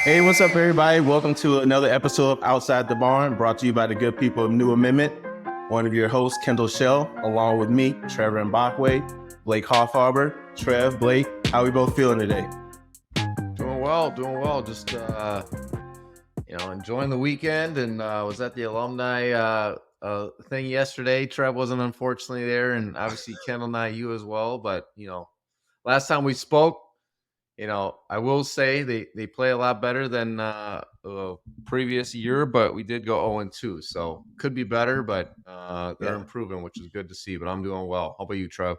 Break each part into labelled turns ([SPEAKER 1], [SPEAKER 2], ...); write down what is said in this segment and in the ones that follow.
[SPEAKER 1] Hey, what's up, everybody? Welcome to another episode of Outside the Barn, brought to you by the good people of New Amendment. One of your hosts, Kendal Shell, along with me, Trevor Mbakwe, Blake Hoffarber. Trev, Blake, how we both feeling today?
[SPEAKER 2] Doing well. Just enjoying the weekend, and was at the alumni thing yesterday. Trev wasn't unfortunately there, and obviously Kendall and I, you as well. But last time we spoke, I will say they play a lot better than previous year, but we did go 0-2, so could be better, but they're improving, which is good to see. But I'm doing well. How about you, Trev?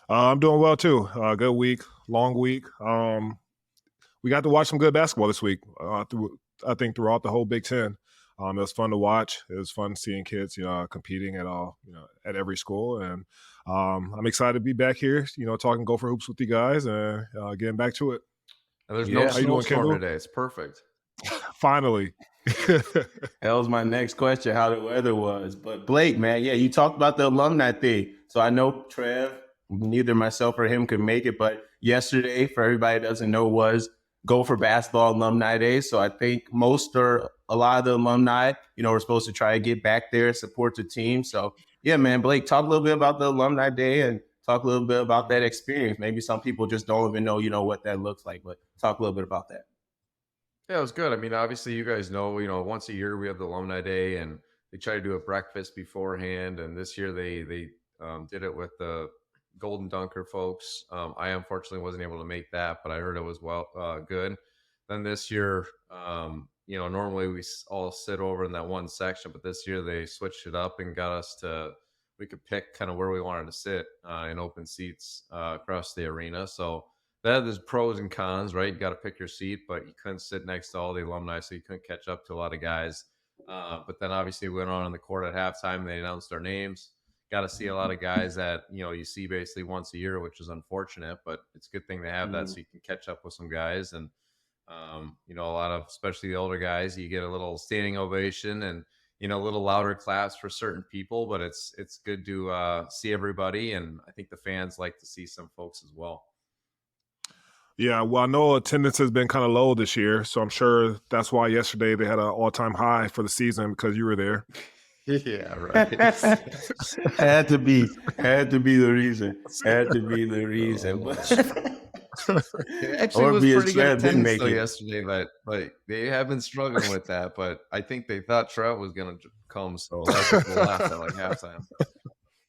[SPEAKER 3] I'm doing well too. Good week, long week. We got to watch some good basketball this week. I think throughout the whole Big Ten, it was fun to watch. It was fun seeing kids, competing at every school, and I'm excited to be back here, talking Gopher hoops with you guys and getting back to it.
[SPEAKER 2] And there's no snowstorm today. It's perfect.
[SPEAKER 3] Finally.
[SPEAKER 1] That was my next question, how the weather was. But Blake, man, you talked about the alumni thing. So I know Trev, neither myself or him could make it, but yesterday, for everybody that doesn't know, was Gopher Basketball Alumni Day. So I think a lot of the alumni, were supposed to try to get back there and support the team. So yeah, man, Blake, talk a little bit about the Alumni Day and talk a little bit about that experience. Maybe some people just don't even know, what that looks like, but talk a little bit about that.
[SPEAKER 2] Yeah, it was good. I mean, obviously you guys know, once a year we have the Alumni Day, and they try to do a breakfast beforehand. And this year they did it with the Golden Dunker folks. I unfortunately wasn't able to make that, but I heard it was good. Then this year, normally we all sit over in that one section, but this year they switched it up and got us we could pick kind of where we wanted to sit in open seats across the arena. So there's pros and cons, right? You got to pick your seat, but you couldn't sit next to all the alumni, so you couldn't catch up to a lot of guys. But then obviously we went on the court at halftime. They announced our names. Got to see a lot of guys that, you see basically once a year, which is unfortunate, but it's a good thing to have that so you can catch up with some guys. And, a lot of, especially the older guys, you get a little standing ovation and, a little louder claps for certain people, but it's good to see everybody. And I think the fans like to see some folks as well.
[SPEAKER 3] Yeah, well, I know attendance has been kind of low this year, so I'm sure that's why yesterday they had an all-time high for the season because you were there.
[SPEAKER 2] Yeah, right.
[SPEAKER 1] Had to be the reason.
[SPEAKER 2] It actually was pretty good attendance yesterday, but they have been struggling with that. But I think they thought Trev was going to come, so a lot of people laughed at halftime.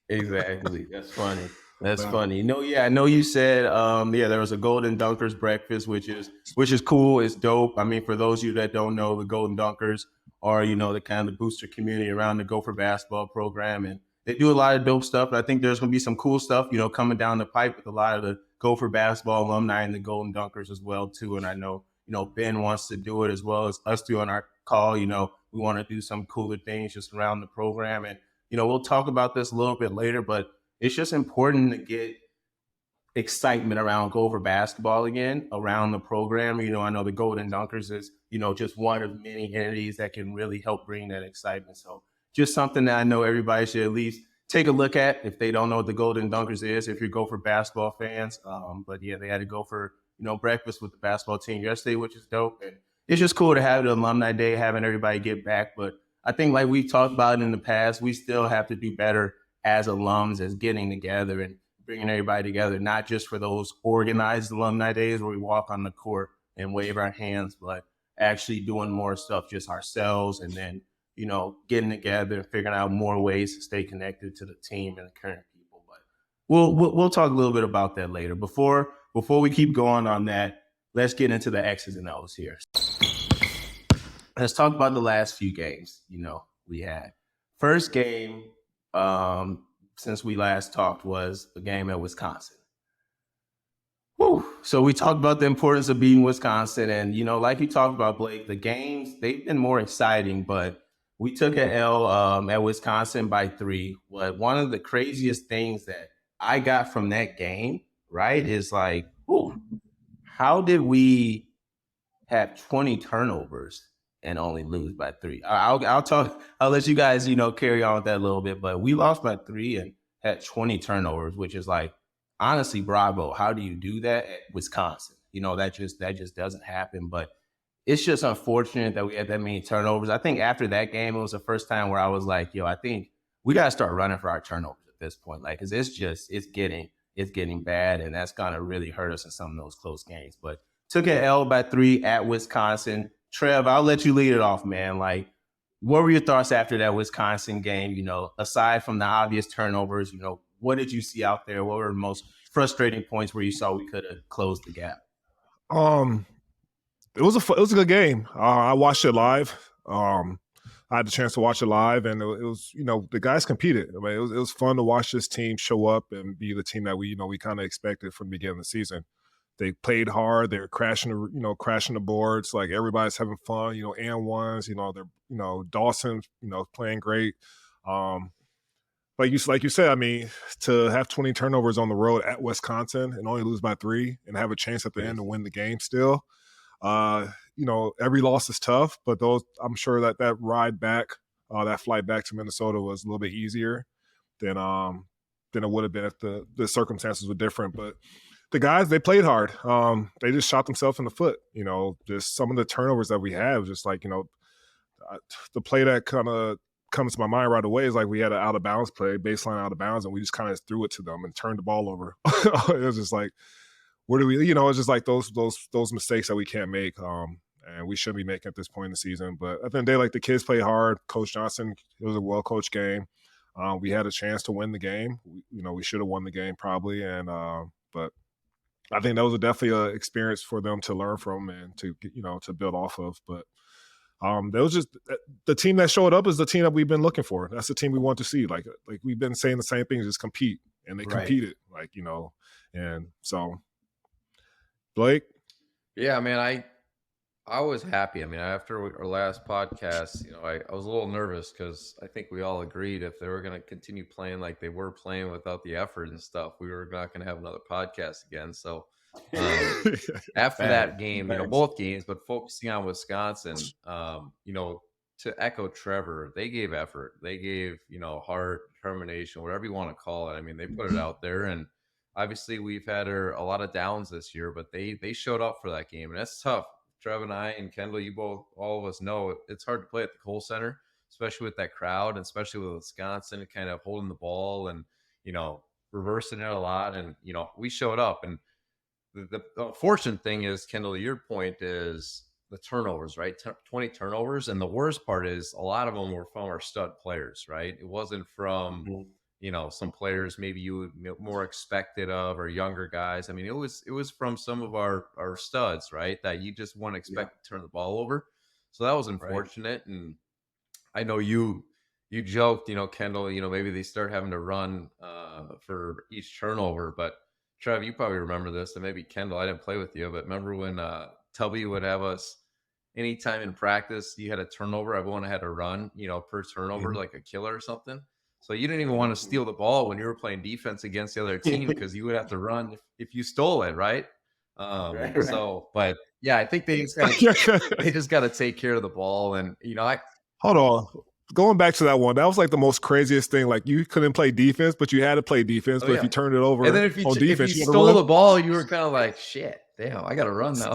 [SPEAKER 1] Exactly. That's funny. Funny. I know you said there was a Golden Dunkers breakfast, which is cool. It's dope. I mean, for those of you that don't know, the Golden Dunkers are, the kind of booster community around the Gopher basketball program. And they do a lot of dope stuff. I think there's going to be some cool stuff, coming down the pipe with a lot of the Gopher basketball alumni and the Golden Dunkers as well, too. And I know, Ben wants to do it as well as us do on our call. We want to do some cooler things just around the program. And, we'll talk about this a little bit later, but it's just important to get excitement around Gopher basketball again, around the program. I know the Golden Dunkers is, just one of many entities that can really help bring that excitement. So just something that I know everybody should at least take a look at if they don't know what the Golden Dunkers is, if you're Gopher basketball fans. But yeah, they had to go for, breakfast with the basketball team yesterday, which is dope. And it's just cool to have the Alumni Day, having everybody get back. But I think like we've talked about in the past, we still have to do better as alums, as getting together and bringing everybody together, not just for those organized alumni days where we walk on the court and wave our hands, but actually doing more stuff just ourselves, and then, getting together and figuring out more ways to stay connected to the team and the current people. But we'll talk a little bit about that later. Before we keep going on that, let's get into the X's and O's here. Let's talk about the last few games, we had. First game, since we last talked, was a game at Wisconsin. Whew. So we talked about the importance of beating Wisconsin. And, like you talked about, Blake, the games, they've been more exciting, but we took an L at Wisconsin by 3. But one of the craziest things that I got from that game, right, is like, whew, how did we have 20 turnovers and only lose by 3? I'll let you guys, carry on with that a little bit, but we lost by 3 and had 20 turnovers, which is like, honestly, bravo. How do you do that at Wisconsin? that just doesn't happen. But it's just unfortunate that we had that many turnovers. I think after that game, it was the first time where I was like, I think we got to start running for our turnovers at this point. Like, cause it's getting bad, and that's going to really hurt us in some of those close games. But took an L by 3 at Wisconsin. Trev, I'll let you lead it off, man. Like, what were your thoughts after that Wisconsin game? Aside from the obvious turnovers, what did you see out there? What were the most frustrating points where you saw we could have closed the gap?
[SPEAKER 3] It was a good game. I watched it live. I had the chance to watch it live, and it was the guys competed. I mean, it was fun to watch this team show up and be the team that we kind of expected from the beginning of the season. They played hard. They were crashing the boards. Like, everybody's having fun. And ones. They're Dawson's playing great. Like you said, I mean, to have 20 turnovers on the road at Wisconsin and only lose by 3 and have a chance at the end to win the game still. Every loss is tough, but I'm sure that ride back, that flight back to Minnesota was a little bit easier than it would have been if the circumstances were different. But the guys, they played hard. They just shot themselves in the foot. Just some of the turnovers that we have, just like, the play that kind of comes to my mind right away is like we had an out of bounds play, baseline out of bounds, and we just kind of threw it to them and turned the ball over. It was just like, where do we, it's just like those mistakes that we can't make, and we shouldn't be making at this point in the season. But at the end of the day, like, the kids play hard. Coach Johnson, it was a well-coached game. We had a chance to win the game. We should have won the game probably, and but I think that was definitely an experience for them to learn from and to build off of. But that was just the team that showed up is the team that we've been looking for. That's the team we want to see. Like we've been saying the same thing, just compete, and they competed. And so. Blake?
[SPEAKER 2] Yeah, man, I was happy. I mean, after our last podcast, I was a little nervous because I think we all agreed if they were going to continue playing like they were playing without the effort and stuff, we were not going to have another podcast again. So after that game, both games, but focusing on Wisconsin, to echo Trevor, they gave effort. They gave, heart, determination, whatever you want to call it. I mean, they put it out there, and obviously we've had a lot of downs this year, but they showed up for that game, and that's tough. Trev and I and Kendall, all of us know it's hard to play at the Kohl Center, especially with that crowd, and especially with Wisconsin kind of holding the ball and, reversing it a lot. And, we showed up. And the unfortunate thing is, Kendall, your point is the turnovers, right? 20 turnovers. And the worst part is a lot of them were from our stud players, right? It wasn't from, some players maybe you would more expected of, or younger guys. I mean, it was from some of our studs, right? That you just wouldn't expect to turn the ball over. So that was unfortunate. Right. And I know you joked, Kendall, maybe they start having to run for each turnover. But Trev, you probably remember this, and maybe Kendall, I didn't play with you, but remember when Tubby would have us anytime in practice, you had a turnover, everyone had to run, per turnover, like a killer or something. So you didn't even want to steal the ball when you were playing defense against the other team because you would have to run if you stole it, right? Right. So, but yeah, I think they just got to take care of the ball. And,
[SPEAKER 3] hold on. Going back to that one, that was like the most craziest thing. Like, you couldn't play defense, but you had to play defense. But if you turned it over
[SPEAKER 2] and then if you stole the ball, you were kind of like, shit, damn, I got to run now.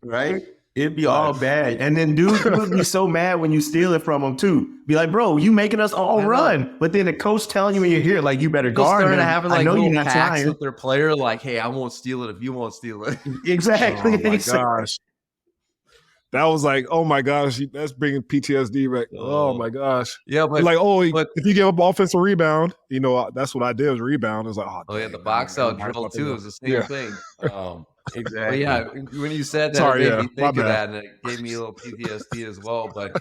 [SPEAKER 1] Right? It'd be all bad. And then dudes would be so mad when you steal it from them too. Be like, bro, you making us all run. But then the coach telling you when you're here, like, you better guard him.
[SPEAKER 2] Having like little pacts with their player, like, hey, I won't steal it if you won't steal it.
[SPEAKER 3] Exactly. Oh my gosh. That was like, oh my gosh, that's bringing PTSD back. Oh my gosh.
[SPEAKER 2] Yeah, but
[SPEAKER 3] like, if you give up offensive rebound, that's what I did was rebound. It was like,
[SPEAKER 2] the box out drill too is the same thing. Exactly. Yeah, when you said that,
[SPEAKER 3] Sorry,
[SPEAKER 2] it made me think of that, and it gave me a little PTSD as well. But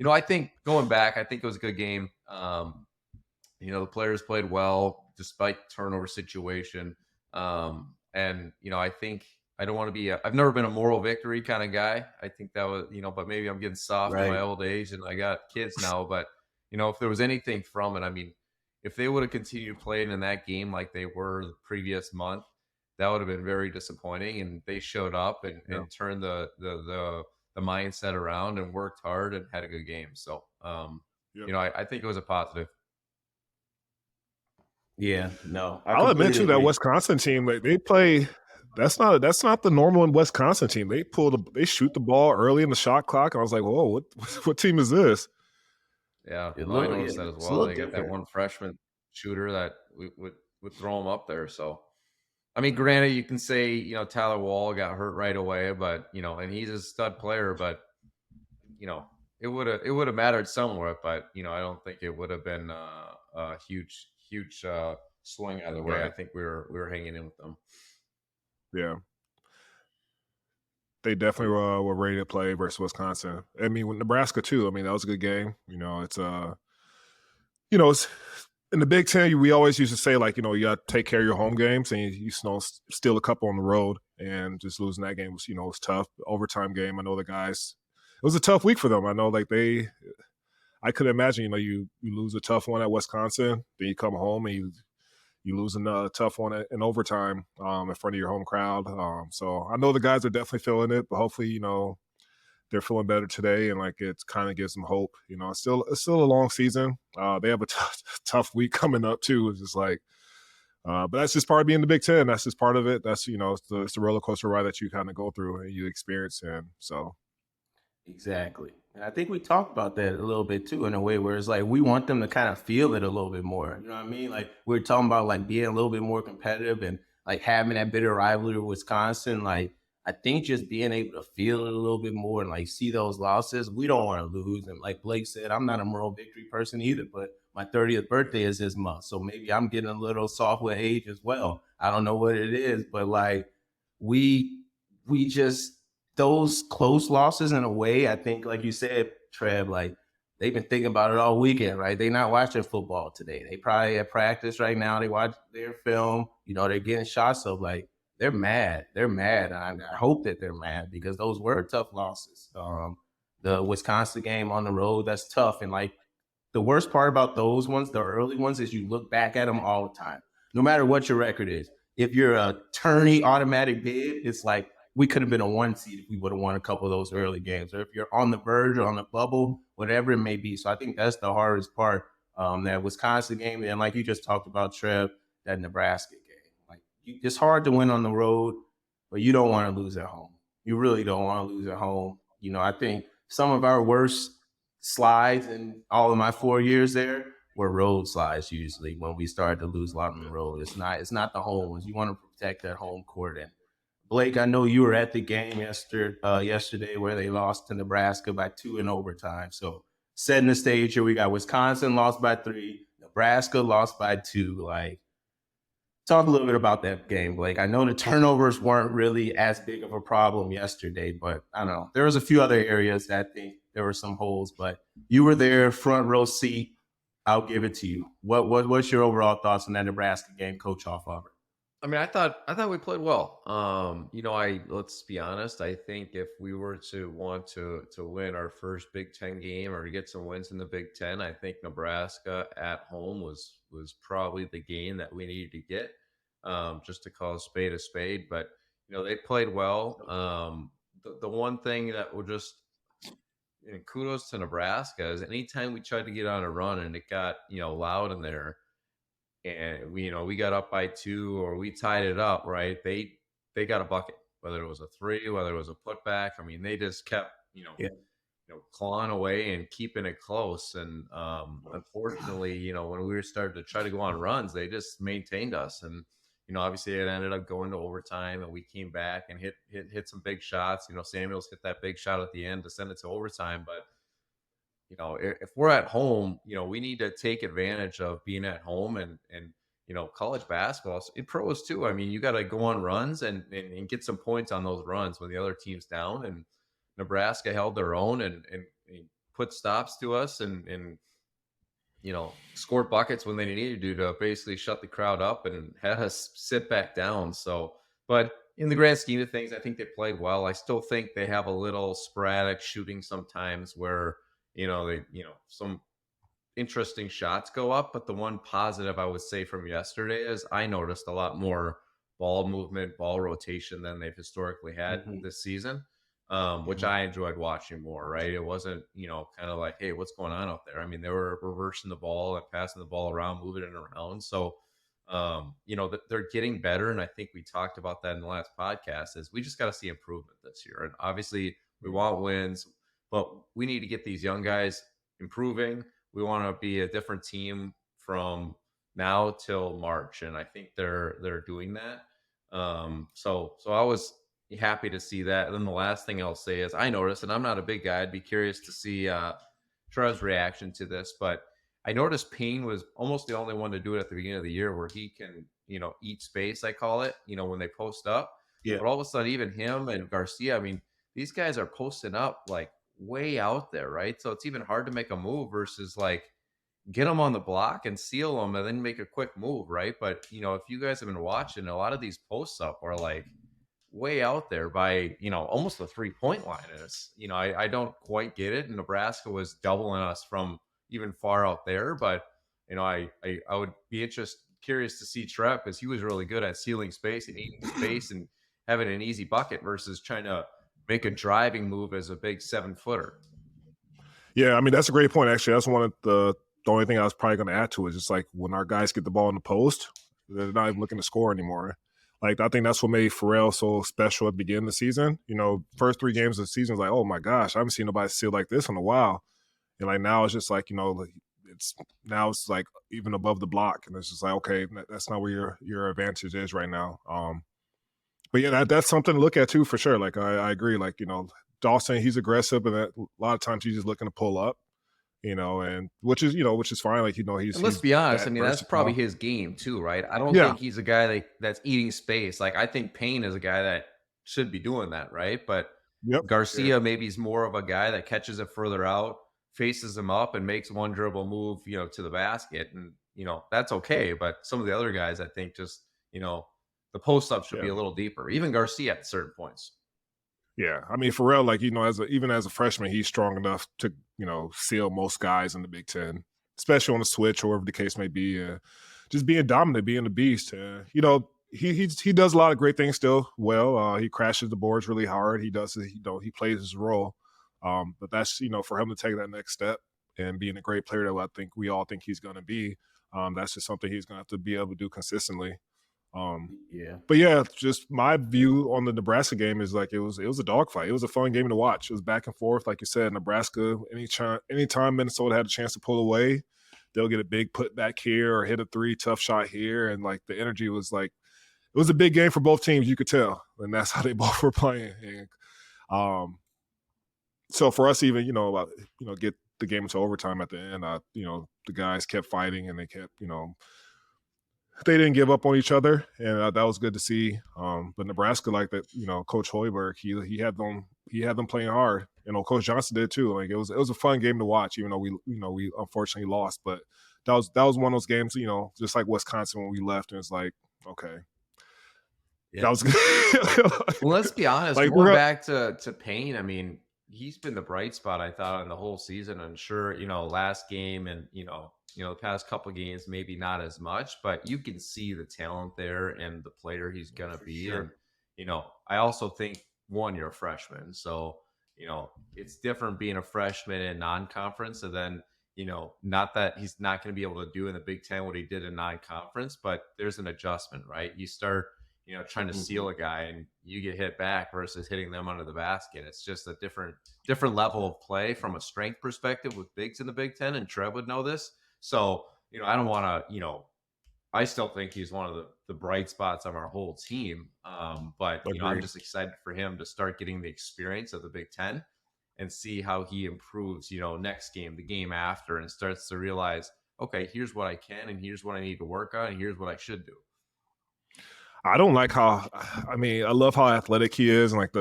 [SPEAKER 2] I think going back, I think it was a good game. The players played well despite the turnover situation, and I think I don't want to be. I've never been a moral victory kind of guy. I think that was but maybe I'm getting soft in my old age, and I got kids now. But if there was anything from it, I mean, if they would have continued playing in that game like they were the previous month, that would have been very disappointing. And they showed up and turned the mindset around and worked hard and had a good game. So, I think it was a positive.
[SPEAKER 1] Yeah, no.
[SPEAKER 3] I'll admit too that Wisconsin team, they play That's not the normal in Wisconsin team. They shoot the ball early in the shot clock. I was like, whoa, what team is this?
[SPEAKER 2] Yeah,
[SPEAKER 1] It
[SPEAKER 2] no, I
[SPEAKER 1] look,
[SPEAKER 2] noticed
[SPEAKER 1] yeah,
[SPEAKER 2] that as
[SPEAKER 1] it's a
[SPEAKER 2] well.
[SPEAKER 1] little
[SPEAKER 2] They got that
[SPEAKER 1] different.
[SPEAKER 2] one freshman shooter that would throw him up there. So, I mean, granted, you can say Tyler Wall got hurt right away, but and he's a stud player, but you know, it would have mattered somewhere, but I don't think it would have been a huge swing either way. I
[SPEAKER 1] Right.
[SPEAKER 2] think we were hanging in with them.
[SPEAKER 3] Yeah, they definitely were ready to play versus Wisconsin. I mean, with Nebraska too. I mean, that was a good game. It's in the Big Ten. We always used to say like, you got to take care of your home games, and steal a couple on the road, and just losing that game was tough. Overtime game. I know the guys. It was a tough week for them. I know, like I could imagine. You lose a tough one at Wisconsin, then you come home and you lose a tough one in overtime in front of your home crowd. So I know the guys are definitely feeling it, but hopefully, they're feeling better today, and like it kind of gives them hope. It's still a long season. They have a tough week coming up too. It's just like, but that's just part of being the Big Ten. That's just part of it. That's it's the roller coaster ride that you kind of go through and you experience. And so,
[SPEAKER 1] Exactly. And I think we talked about that a little bit too, in a way where it's like we want them to kind of feel it a little bit more. You know what I mean? Like we're talking about like being a little bit more competitive and like having that bitter rivalry with Wisconsin. Like I think just being able to feel it a little bit more and like see those losses. We don't want to lose. And like Blake said, I'm not a moral victory person either, but my 30th birthday is this month. So maybe I'm getting a little soft with age as well. I don't know what it is, but like we just those close losses in a way, I think, like you said, Trev, like they've been thinking about it all weekend, right? They not watching football today. They probably at practice right now. They watch their film. They're getting shots. So like they're mad. They're mad. I hope that they're mad because those were tough losses. The Wisconsin game on the road, that's tough. And like the worst part about those ones, the early ones, is you look back at them all the time, no matter what your record is. If you're a tourney automatic bid, it's like we could have been a 1 seed if we would have won a couple of those early games, or if you're on the verge or on the bubble, whatever it may be. So I think that's the hardest part. That Wisconsin game, and like you just talked about, Trev, that Nebraska game. Like it's hard to win on the road, but you don't want to lose at home. You really don't want to lose at home. I think some of our worst slides in all of my 4 years there were road slides. Usually, when we started to lose a lot on the road, it's not the home ones. You want to protect that home court. And Blake, I know you were at the game yesterday where they lost to Nebraska by 2 in overtime. So setting the stage here, we got Wisconsin lost by 3, Nebraska lost by 2. Like, talk a little bit about that game, Blake. I know the turnovers weren't really as big of a problem yesterday, but I don't know. There was a few other areas that I think there were some holes, but you were there, front row seat. I'll give it to you. What's your overall thoughts on that Nebraska game, Coach Hoffarber?
[SPEAKER 2] I mean, I thought we played well. Let's be honest. I think if we were to want to win our first Big Ten game or to get some wins in the Big Ten, I think Nebraska at home was probably the game that we needed to get, just to call a spade a spade. But they played well. The one thing that will just kudos to Nebraska is anytime we tried to get on a run and it got loud in there and we got up by 2 or we tied it up, right? They got a bucket, whether it was a 3, whether it was a putback. I mean, they just kept
[SPEAKER 1] Yeah.
[SPEAKER 2] clawing away and keeping it close. And unfortunately, when we were starting to try to go on runs, they just maintained us. And obviously it ended up going to overtime, and we came back and hit some big shots. Samuels hit that big shot at the end to send it to overtime, but if we're at home, we need to take advantage of being at home and college basketball, in pros too. I mean, you got to go on runs and get some points on those runs when the other team's down. And Nebraska held their own and put stops to us and scored buckets when they needed to basically shut the crowd up and had us sit back down. So, but in the grand scheme of things, I think they played well. I still think they have a little sporadic shooting sometimes where some interesting shots go up. But the one positive I would say from yesterday is I noticed a lot more ball movement, ball rotation than they've historically had this season, which I enjoyed watching more, right? It wasn't, kind of like, hey, what's going on out there? I mean, they were reversing the ball and passing the ball around, moving it around. So They're getting better. And I think we talked about that in the last podcast is we just got to see improvement this year. And obviously we want wins, but we need to get these young guys improving. We want to be a different team from now till March. And I think they're doing that. So I was happy to see that. And then the last thing I'll say is I noticed, and I'm not a big guy, I'd be curious to see Trev's reaction to this, but I noticed Payne was almost the only one to do it at the beginning of the year where he can, eat space, I call it, when they post up.
[SPEAKER 1] Yeah.
[SPEAKER 2] But all of a sudden, even him and Garcia, I mean, these guys are posting up like way out there, right? So it's even hard to make a move versus like get them on the block and seal them and then make a quick move, right? But, if you guys have been watching, a lot of these posts up are like way out there by, almost the 3-point line. And it's, I don't quite get it. And Nebraska was doubling us from even far out there. But, I would be curious to see Trev because he was really good at sealing space and eating space and having an easy bucket versus trying to make a driving move as a big 7-footer.
[SPEAKER 3] Yeah, I mean, that's a great point, actually. That's one of the only thing I was probably going to add to it is just like when our guys get the ball in the post, they're not even looking to score anymore. Like, I think that's what made Pharrell so special at the beginning of the season. First 3 games of the season was like, oh my gosh, I haven't seen nobody seal like this in a while. And like now it's just like, it's like even above the block. And it's just like, okay, that's not where your advantage is right now. But yeah, that's something to look at too, for sure. Like I agree. Like, Dawson, he's aggressive, and a lot of times he's just looking to pull up. And which is fine. Like, he's.
[SPEAKER 2] And let's be honest. I mean, that's probably his game too, right? I don't think he's a guy that's eating space. Like, I think Payne is a guy that should be doing that, right? But Garcia maybe is more of a guy that catches it further out, faces him up, and makes one dribble move, to the basket, and that's okay. But some of the other guys, I think, just the post up should be a little deeper. Even Garcia at certain points.
[SPEAKER 3] Yeah, I mean, Pharrell, like, even as a freshman, he's strong enough to, seal most guys in the Big Ten, especially on the switch or whatever the case may be. Just being dominant, being a beast. He does a lot of great things still. Well, he crashes the boards really hard. He does, he plays his role. But that's, for him to take that next step and being a great player that I think we all think he's going to be, that's just something he's going to have to be able to do consistently. But yeah, just my view on the Nebraska game is like it was a dogfight. It was a fun game to watch. It was back and forth, like you said. Nebraska, anytime Minnesota had a chance to pull away, they'll get a big putback here or hit a 3 tough shot here, and like the energy was like it was a big game for both teams. You could tell, and that's how they both were playing. And so for us, even get the game into overtime at the end, the guys kept fighting and they kept they didn't give up on each other, and that was good to see. But Nebraska, like that, Coach Hoiberg, he had them playing hard. Coach Johnson did too. Like it was a fun game to watch, even though we unfortunately lost. But that was one of those games, just like Wisconsin when we left, and it's like, okay, that was good.
[SPEAKER 2] Well, let's be honest. Like, going back to Payne, I mean, he's been the bright spot, I thought, in the whole season. I'm sure, last game and the past couple of games, maybe not as much, but you can see the talent there and the player he's going to be. Sure. And, I also think, one, you're a freshman. So, it's different being a freshman in non-conference. And then, not that he's not going to be able to do in the Big Ten what he did in non-conference, but there's an adjustment, right? You start, trying to seal a guy and you get hit back versus hitting them under the basket. It's just a different level of play from a strength perspective with bigs in the Big Ten. And Trev would know this. So, I don't want to, I still think he's one of the bright spots of our whole team. But, I'm just excited for him to start getting the experience of the Big Ten and see how he improves, next game, the game after, and starts to realize, okay, here's what I can, and here's what I need to work on, and here's what I should do.
[SPEAKER 3] I don't like I love how athletic he is and like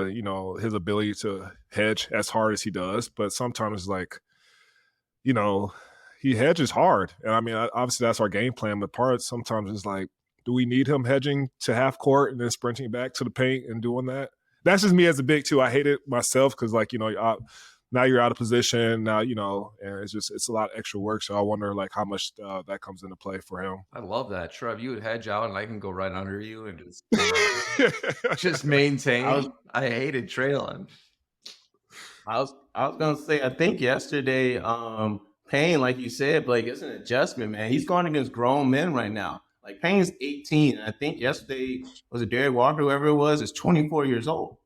[SPEAKER 3] his ability to hedge as hard as he does. But sometimes like, he hedges hard. And I mean, obviously that's our game plan, but sometimes it's like, do we need him hedging to half court and then sprinting back to the paint and doing that? That's just me as a big too. I hate it myself because like, now you're out of position now, and it's a lot of extra work. So I wonder like how much that comes into play for him.
[SPEAKER 2] I love that. Trev, you would hedge out and I can go right under you and just maintain. I hated trailing.
[SPEAKER 1] I was going to say, I think yesterday, Payne, like you said, Blake, it's an adjustment, man. He's going against grown men right now. Like Payne's 18, and I think yesterday was it Derek Walker, whoever it was, is 24 years old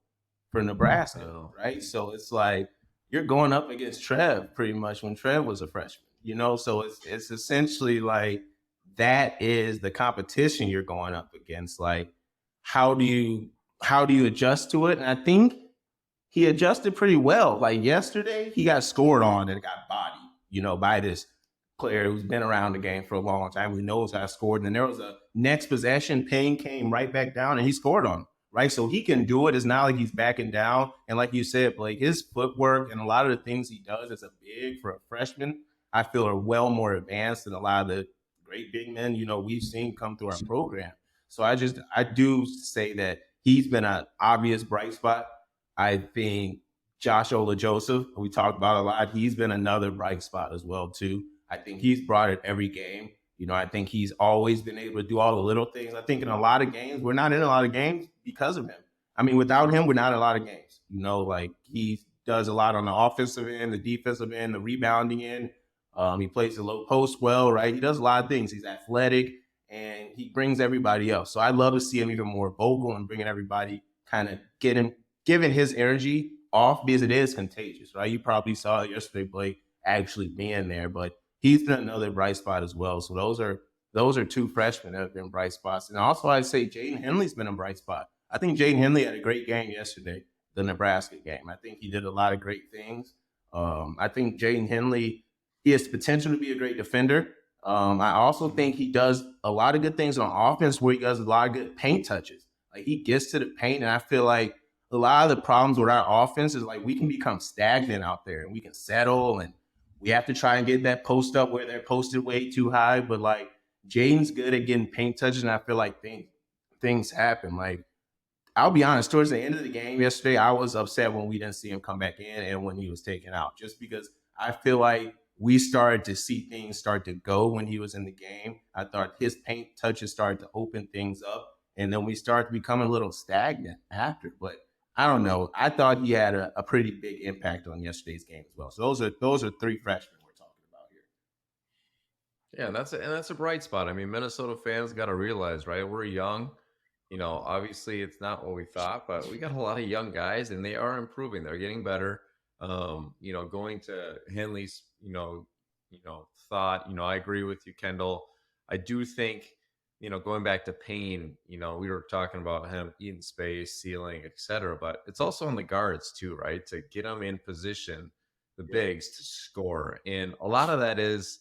[SPEAKER 1] for Nebraska,
[SPEAKER 2] Oh.
[SPEAKER 1] right? So it's like you're going up against Trev pretty much when Trev was a freshman, So it's essentially like that is the competition you're going up against. Like, how do you adjust to it? And I think he adjusted pretty well. Like yesterday, he got scored on and got bodied, by this player who's been around the game for a long time, who knows how to score. And then there was a next possession, Payne came right back down and he scored on him, right? So he can do it. It's not like he's backing down. And like you said, Blake, his footwork and a lot of the things he does as a big for a freshman, I feel are well more advanced than a lot of the great big men, we've seen come through our program. So I do say that he's been an obvious bright spot. I think Josh Ola Joseph, we talked about a lot, he's been another bright spot as well, too. I think he's brought it every game. I think he's always been able to do all the little things. I think in a lot of games, we're not in a lot of games because of him. I mean, without him, we're not in a lot of games. Like he does a lot on the offensive end, the defensive end, the rebounding end. He plays the low post well, right? He does a lot of things. He's athletic and he brings everybody else. So I'd love to see him even more vocal and bringing everybody kind of giving his energy off because it is contagious, right? You probably saw it yesterday, Blake, actually being there, but he's been another bright spot as well. So those are two freshmen that have been bright spots. And also I'd say Jaden Henley's been a bright spot. I think Jaden Henley had a great game yesterday, the Nebraska game. I think he did a lot of great things. I think Jaden Henley, he has potential to be a great defender. I also think he does a lot of good things on offense where he does a lot of good paint touches. Like he gets to the paint, and I feel like a lot of the problems with our offense is like we can become stagnant out there and we can settle and we have to try and get that post up where they're posted way too high. But like Jaden's good at getting paint touches, and I feel like things happen. Like I'll be honest, towards the end of the game yesterday, I was upset when we didn't see him come back in and when he was taken out, just because I feel like we started to see things start to go when he was in the game. I thought his paint touches started to open things up, and then we started to become a little stagnant after. But I don't know. I thought he had a pretty big impact on yesterday's game as well. So those are three freshmen we're talking about here.
[SPEAKER 2] Yeah, and that's a bright spot. I mean, Minnesota fans got to realize, right? We're young. Obviously it's not what we thought, but we got a lot of young guys and they are improving. They're getting better. Going to Henley's, thought, I agree with you, Kendall. I do think, going back to Payne, we were talking about him eating space, ceiling, etc. But it's also on the guards too, right? To get them in position, the bigs to score. And a lot of that is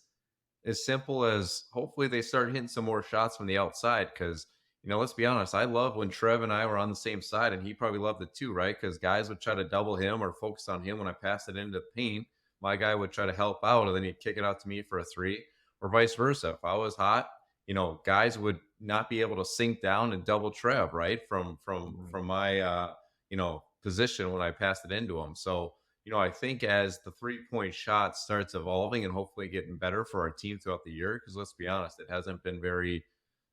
[SPEAKER 2] as simple as hopefully they start hitting some more shots from the outside. Because, let's be honest, I love when Trev and I were on the same side, and he probably loved it too, right? Because guys would try to double him or focus on him when I passed it into Payne. My guy would try to help out, and then he'd kick it out to me for a three, or vice versa. If I was hot, guys would not be able to sink down and double Trev, right? From my position when I passed it into him. So, I think as the 3-point shot starts evolving and hopefully getting better for our team throughout the year, because let's be honest, it hasn't been very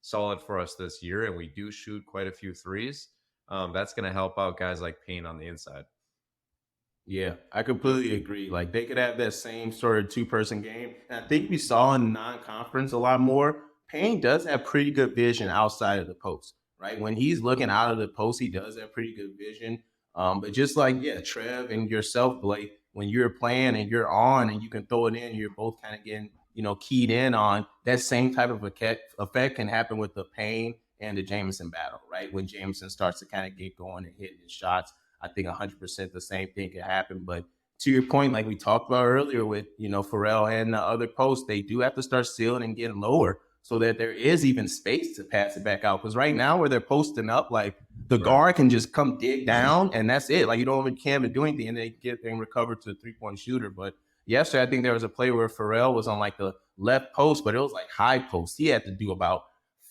[SPEAKER 2] solid for us this year, and we do shoot quite a few threes. That's going to help out guys like Payne on the inside.
[SPEAKER 1] Yeah, I completely agree. Like they could have that same sort of two-person game. And I think we saw in non-conference a lot more. Payne does have pretty good vision outside of the post, right? When he's looking out of the post, he does have pretty good vision. But just like, Trev and yourself, Blake, when you're playing and you're on and you can throw it in, you're both kind of getting, keyed in on that same type of effect can happen with the Payne and the Jameson battle, right? When Jameson starts to kind of get going and hitting his shots, I think 100% the same thing can happen. But to your point, like we talked about earlier with, Pharrell and the other posts, they do have to start sealing and getting lower so that there is even space to pass it back out. Because right now where they're posting up, like the guard can just come dig down and that's it. Like you don't even can't do anything and they get and recover to a 3-point shooter. But yesterday, I think there was a play where Pharrell was on like the left post, but it was like high post. He had to do about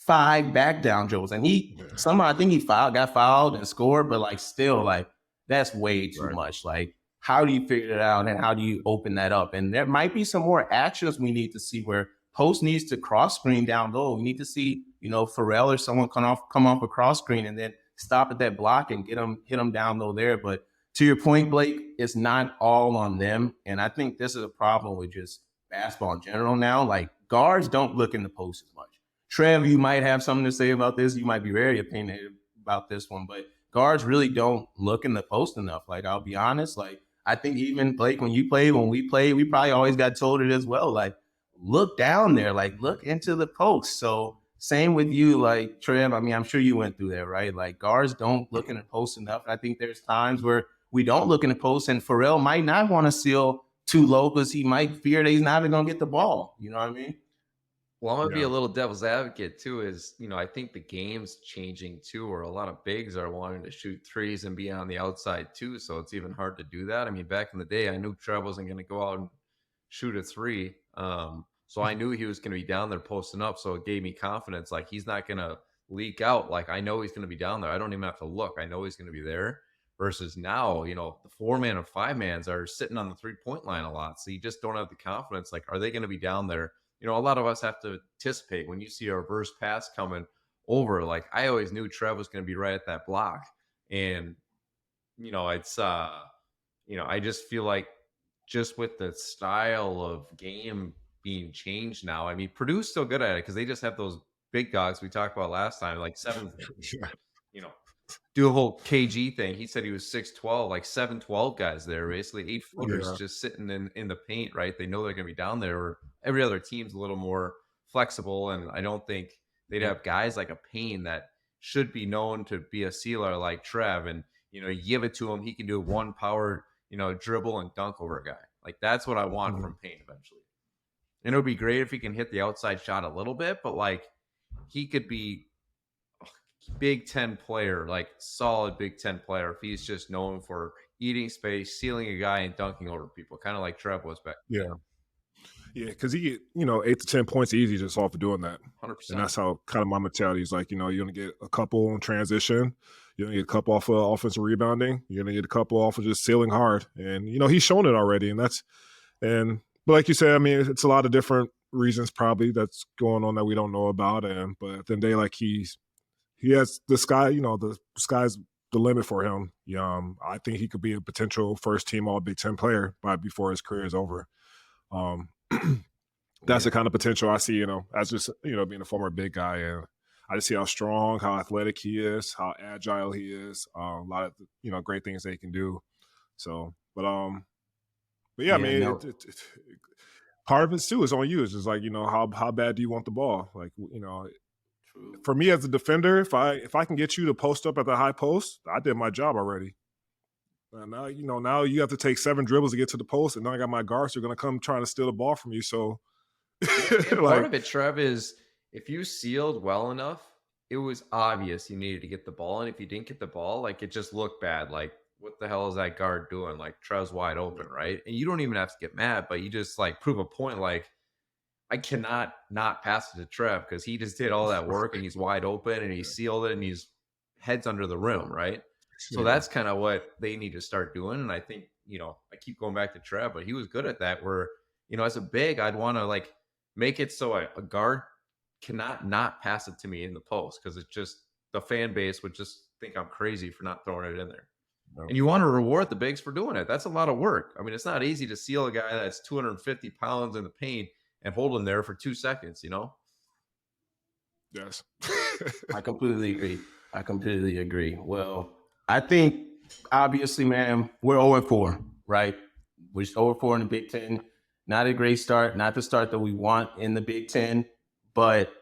[SPEAKER 1] 5 back down drills. And I think he got fouled and scored, but like still like that's way too much. Like how do you figure it out and how do you open that up? And there might be some more actions we need to see where post needs to cross screen down low. We need to see, Pharrell or someone come off a cross screen and then stop at that block and hit them down low there. But to your point, Blake, it's not all on them. And I think this is a problem with just basketball in general now. Like guards don't look in the post as much. Trev, you might have something to say about this. You might be very opinionated about this one, but guards really don't look in the post enough. Like, I'll be honest. Like, I think even Blake, when we played, we probably always got told it as well. Like, look down there, like look into the post. So same with you, like Trev. I mean, I'm sure you went through that, right? Like guards don't look in the post enough. I think there's times where we don't look in the post, and Pharrell might not want to seal too low because he might fear that he's not even gonna get the ball. You know what I mean?
[SPEAKER 2] Well, I'm gonna be a little devil's advocate too. Is I think the game's changing too, where a lot of bigs are wanting to shoot threes and be on the outside too. So it's even hard to do that. I mean, back in the day, I knew Trev wasn't gonna go out and shoot a three. So I knew he was gonna be down there posting up. So it gave me confidence. Like he's not gonna leak out. Like I know he's gonna be down there. I don't even have to look. I know he's gonna be there. Versus now, the 4-man and 5-mans are sitting on the 3-point line a lot. So you just don't have the confidence. Like, are they going to be down there? A lot of us have to anticipate when you see a reverse pass coming over. Like, I always knew Trev was going to be right at that block. And, it's, I just feel like just with the style of game being changed now, I mean, Purdue's still good at it because they just have those big dogs we talked about last time, like 7, do a whole KG thing. He said he was 6'12", like 7'12" guys there, basically 8-footers just sitting in the paint, right? They know they're going to be down there. Or every other team's a little more flexible, and I don't think they'd have guys like a Payne that should be known to be a sealer like Trev. And, you give it to him, he can do one power, dribble and dunk over a guy. Like, that's what I want from Payne eventually. And it would be great if he can hit the outside shot a little bit, but, like, he could be Big Ten player, like solid Big Ten player, if he's just known for eating space, sealing a guy, and dunking over people, kind of like Trev was back then.
[SPEAKER 3] Yeah, because he get 8 to 10 points easy just off of doing that.
[SPEAKER 2] 100%.
[SPEAKER 3] And that's how kind of my mentality is. Like, you're going to get a couple in transition, you're going to get a couple off of offensive rebounding, you're going to get a couple off of just sealing hard. And he's shown it already, but like you said, I mean, it's a lot of different reasons probably that's going on that we don't know about. But at the end of the day, like he has the sky, the sky's the limit for him. I think he could be a potential first team all Big Ten player before his career is over. That's the kind of potential I see, as just, being a former big guy. And I just see how strong, how athletic he is, how agile he is, a lot of, great things that he can do. So, but yeah, I mean, part of it too is on you. It's just like, how bad do you want the ball? Like, for me as a defender, if I can get you to post up at the high post, I did my job already. And now you have to take 7 dribbles to get to the post, and now I got my guards who are going to come trying to steal the ball from you. So
[SPEAKER 2] part of it, Trev, is if you sealed well enough, it was obvious you needed to get the ball, and if you didn't get the ball, like it just looked bad. Like, what the hell is that guard doing? Like, Trev's wide open, right? And you don't even have to get mad, but you just like prove a point. Like, I cannot not pass it to Trev because he just did all that work and he's wide open and he sealed it and he's heads under the rim, right? So that's kind of what they need to start doing. And I think, I keep going back to Trev, but he was good at that where, as a big, I'd want to like make it so a guard cannot not pass it to me in the post because it's just the fan base would just think I'm crazy for not throwing it in there. And you want to reward the bigs for doing it. That's a lot of work. I mean, it's not easy to seal a guy that's 250 pounds in the paint and hold him there for 2 seconds,
[SPEAKER 3] Yes.
[SPEAKER 1] I completely agree. Well, I think obviously, man, we're 0-4, right? We're 0-4 in the Big Ten. Not a great start, not the start that we want in the Big Ten, but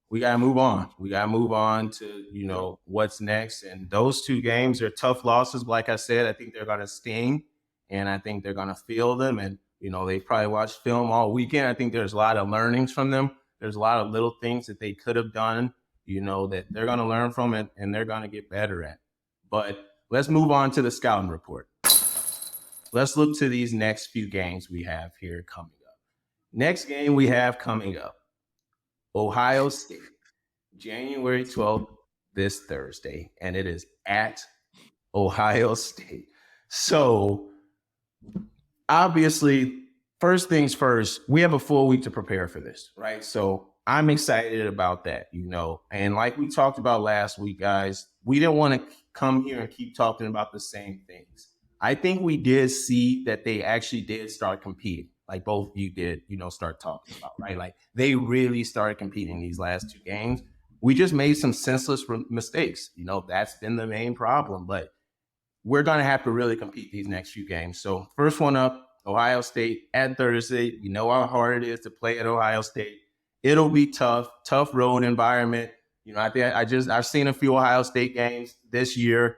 [SPEAKER 1] we got to move on. We got to move on to, what's next. And those 2 games are tough losses. Like I said, I think they're going to sting, and I think they're going to feel them. And they probably watched film all weekend. I think there's a lot of learnings from them. There's a lot of little things that they could have done, that they're going to learn from it and they're going to get better at. But let's move on to the scouting report. Let's look to these next few games we have here coming up. Next game we have coming up, Ohio State, January 12th, this Thursday, and it is at Ohio State. So, obviously, first things first, we have a full week to prepare for this, right? So I'm excited about that, And like we talked about last week, guys, we didn't want to come here and keep talking about the same things. I think we did see that they actually did start competing. like both of you did, start talking about, right? Like they really started competing these last 2 games. We just made some senseless mistakes. That's been the main problem. But we're going to have to really compete these next few games. So first one up, Ohio State at Thursday. You know how hard it is to play at Ohio State. It'll be tough road environment. I've seen a few Ohio State games this year.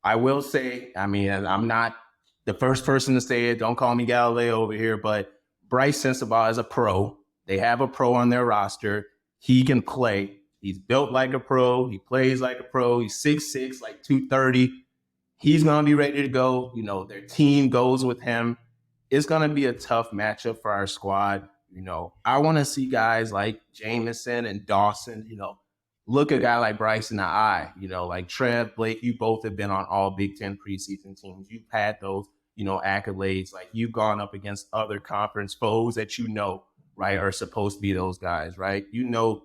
[SPEAKER 1] I will say, I'm not the first person to say it. Don't call me Galileo over here, but Bryce Sensabaugh is a pro. They have a pro on their roster. He can play. He's built like a pro. He plays like a pro. He's 6'6", like 230. He's going to be ready to go. Their team goes with him. It's going to be a tough matchup for our squad. I want to see guys like Jamison and Dawson, look a guy like Bryce in the eye, like Trev, Blake, you both have been on all Big Ten preseason teams. You've had those, accolades. Like you've gone up against other conference foes that right, are supposed to be those guys, right?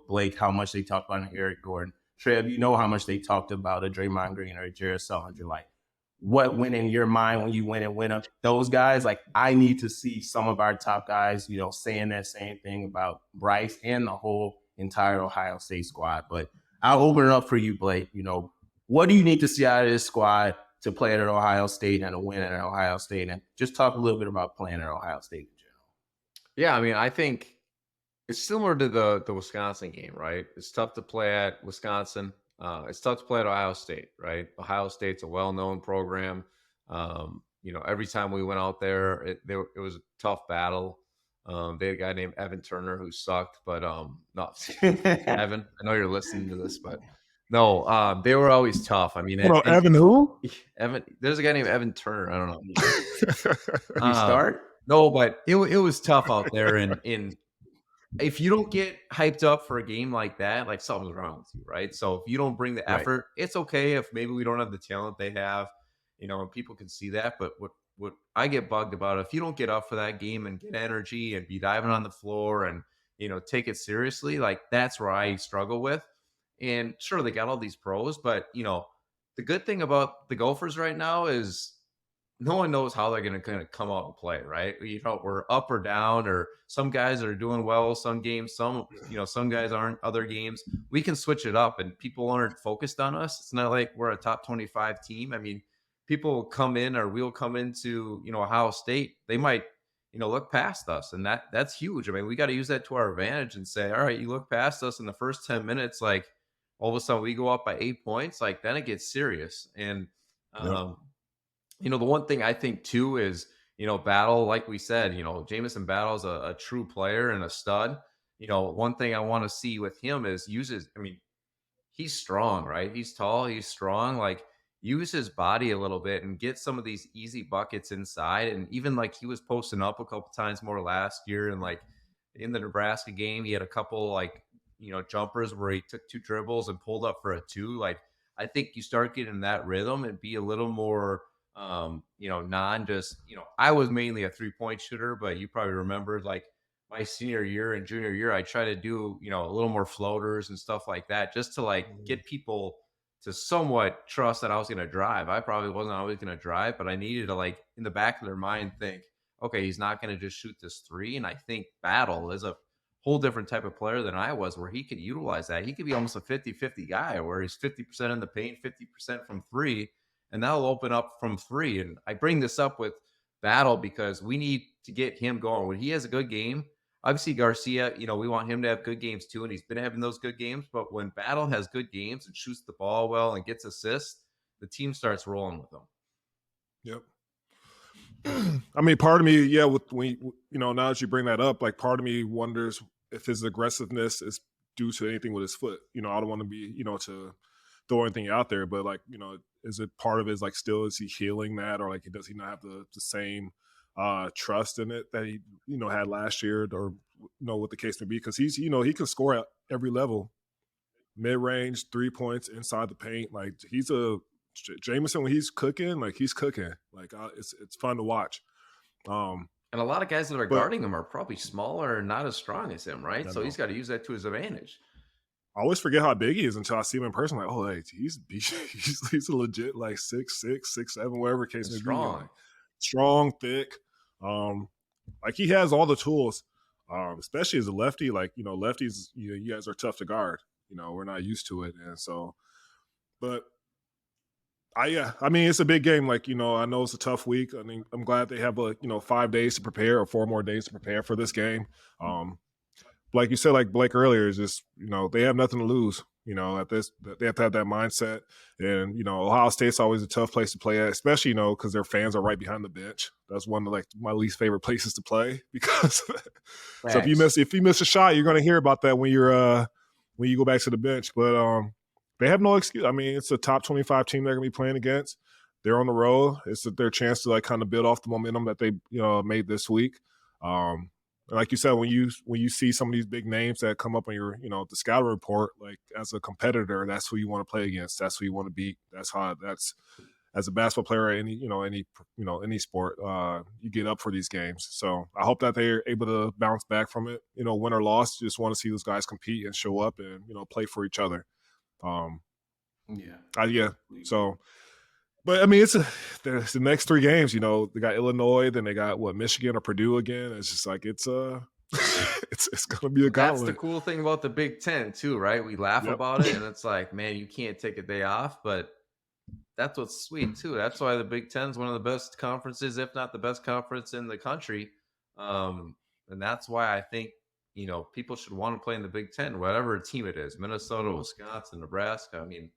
[SPEAKER 1] Blake, how much they talked about Eric Gordon. Trev, how much they talked about a Draymond Green or a Jared Sullinger. Like what went in your mind when you went and went up those guys? Like I need to see some of our top guys, saying that same thing about Bryce and the whole entire Ohio State squad. But I'll open it up for you, Blake. What do you need to see out of this squad to play at Ohio State and to win at Ohio State? And just talk a little bit about playing at Ohio State in general.
[SPEAKER 2] Yeah, I think it's similar to the Wisconsin game, right? It's tough to play at Wisconsin. It's tough to play at Ohio State, right? Ohio State's a well-known program. Every time we went out there, it was a tough battle. They had a guy named Evan Turner who sucked, but no, Evan, I know you're listening to this, but no, they were always tough.
[SPEAKER 3] Evan who?
[SPEAKER 2] Evan, there's a guy named Evan Turner. I don't know.
[SPEAKER 1] You start?
[SPEAKER 2] No, but it was tough out there, and if you don't get hyped up for a game like that, like something's wrong with you, right? So if you don't bring the effort, it's okay if maybe we don't have the talent they have, and people can see that. But what I get bugged about, if you don't get up for that game and get energy and be diving on the floor and, take it seriously, like that's where I struggle with. And sure, they got all these pros, but, the good thing about the Gophers right now is no one knows how they're going to kind of come out and play, right? We're up or down, or some guys are doing well some games, some guys aren't other games. We can switch it up and people aren't focused on us. It's not like we're a top 25 team. People come in, or we'll come into, Ohio State. They might, look past us, and that's huge. We got to use that to our advantage and say, all right, you look past us in the first 10 minutes, like all of a sudden we go up by 8 points, like then it gets serious. And, the one thing I think too is, Battle, like we said, Jamison Battle's a true player and a stud. One thing I want to see with him is he's strong, right? He's tall, he's strong, like use his body a little bit and get some of these easy buckets inside. And even like he was posting up a couple times more last year, and like in the Nebraska game, he had a couple like, jumpers where he took 2 dribbles and pulled up for a 2. Like I think you start getting that rhythm and be a little more non just, I was mainly a 3-point shooter, but you probably remember like my senior year and junior year, I try to do, a little more floaters and stuff like that, just to like get people to somewhat trust that I was going to drive. I probably wasn't always going to drive, but I needed to like in the back of their mind think, okay, he's not going to just shoot this 3. And I think Battle is a whole different type of player than I was, where he could utilize that. He could be almost a 50-50 guy where he's 50% in the paint, 50% from 3. And that'll open up from 3. And I bring this up with Battle because we need to get him going. When he has a good game, obviously Garcia, we want him to have good games too, and he's been having those good games. But when Battle has good games and shoots the ball well and gets assists, the team starts rolling with him.
[SPEAKER 3] Yep. Part of me, now that you bring that up, like part of me wonders if his aggressiveness is due to anything with his foot. I don't want to be, to throw anything out there, but like, is it part of his like still is he healing that, or like does he not have the same trust in it that he had last year, or what the case may be? Because he's he can score at every level, mid range, 3 points inside the paint. Like he's a Jamison when he's cooking, like he's cooking. Like it's fun to watch.
[SPEAKER 2] And a lot of guys that are guarding him are probably smaller and not as strong as him, right? So he's got to use that to his advantage.
[SPEAKER 3] I always forget how big he is until I see him in person. Like, oh, hey, he's a legit like 6'6", 6'7", whatever case may be. Like, strong, thick. like he has all the tools, especially as a lefty. Like lefties, you guys are tough to guard. We're not used to it, and so. But I mean, it's a big game. Like I know it's a tough week. I mean, I'm glad they have 5 days to prepare or 4 more days to prepare for this game. Like you said, like Blake earlier, is just they have nothing to lose. At this, they have to have that mindset. And Ohio State's always a tough place to play at, especially because their fans are right behind the bench. That's one of like my least favorite places to play because. So if you miss a shot, you're going to hear about that when you go back to the bench. But they have no excuse. I mean, it's a top 25 team they're going to be playing against. They're on the road. It's their chance to like kind of build off the momentum that they made this week. Like you said, when you see some of these big names that come up on your the scouting report, like as a competitor, that's who you want to play against. That's who you want to beat. That's as a basketball player, any sport, you get up for these games. So I hope that they're able to bounce back from it. Win or loss, just want to see those guys compete and show up and play for each other. Yeah. So, but I mean, it's the next 3 games. They got Illinois, then they got Michigan or Purdue again. It's just like it's it's gonna be a gauntlet.
[SPEAKER 2] That's the cool thing about the Big Ten too, right? We laugh about it, and it's like, man, you can't take a day off, but that's what's sweet too. That's why the Big Ten is one of the best conferences, if not the best conference in the country. And that's why I think people should want to play in the Big Ten, whatever team it is, Minnesota, Wisconsin, Nebraska. I mean,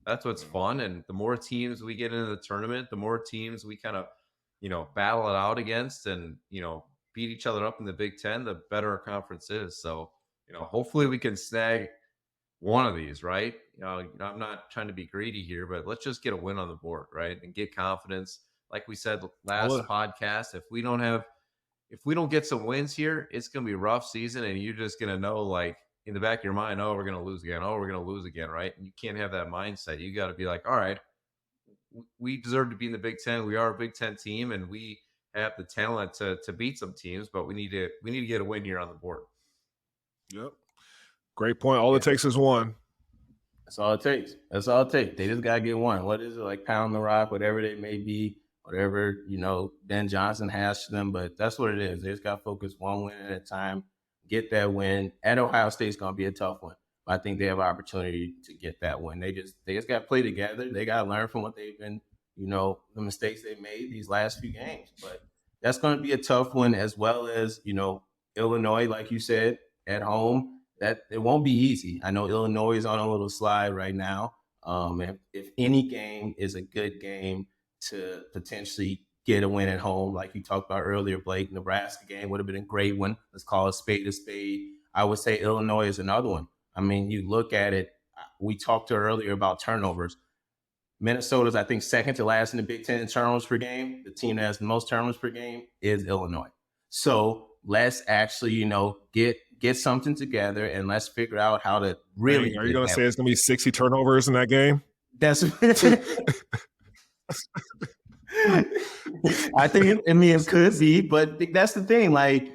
[SPEAKER 2] that's what's fun. And the more teams we get into the tournament, the more teams we kind of, battle it out against and, beat each other up in the Big Ten, the better our conference is. So, hopefully we can snag one of these, right? I'm not trying to be greedy here, but let's just get a win on the board, right? And get confidence. Like we said last podcast, if we don't get some wins here, it's going to be a rough season, and you're just going to know, like, in the back of your mind, oh, we're going to lose again. Oh, we're going to lose again, right? And you can't have that mindset. You got to be like, all right, we deserve to be in the Big Ten. We are a Big Ten team, and we have the talent to beat some teams, but we need to get a win here on the board.
[SPEAKER 3] Yep. Great point. All it takes is one.
[SPEAKER 1] That's all it takes. They just got to get one. What is it, like pound the rock, whatever they may be, whatever, Ben Johnson has to them, but that's what it is. They just got to focus one win at a time, get that win. At Ohio State's going to be a tough one, but I think they have an opportunity to get that win. They just got to play together. They got to learn from what they've been, the mistakes they made these last few games. But that's going to be a tough one, as well as, Illinois, like you said, at home. That it won't be easy. I know Illinois is on a little slide right now. If any game is a good game to potentially get a win at home, like you talked about earlier, Blake, Nebraska game would have been a great one. Let's call a spade a spade. I would say Illinois is another one. I mean, you look at it, we talked earlier about turnovers. Minnesota's, I think, second to last in the Big Ten in turnovers per game. The team that has the most turnovers per game is Illinois. So let's actually, get something together and let's figure out how to really.
[SPEAKER 3] Are you going to say it's going to be 60 turnovers in that game?
[SPEAKER 1] That's. I think it could be, but that's the thing. Like,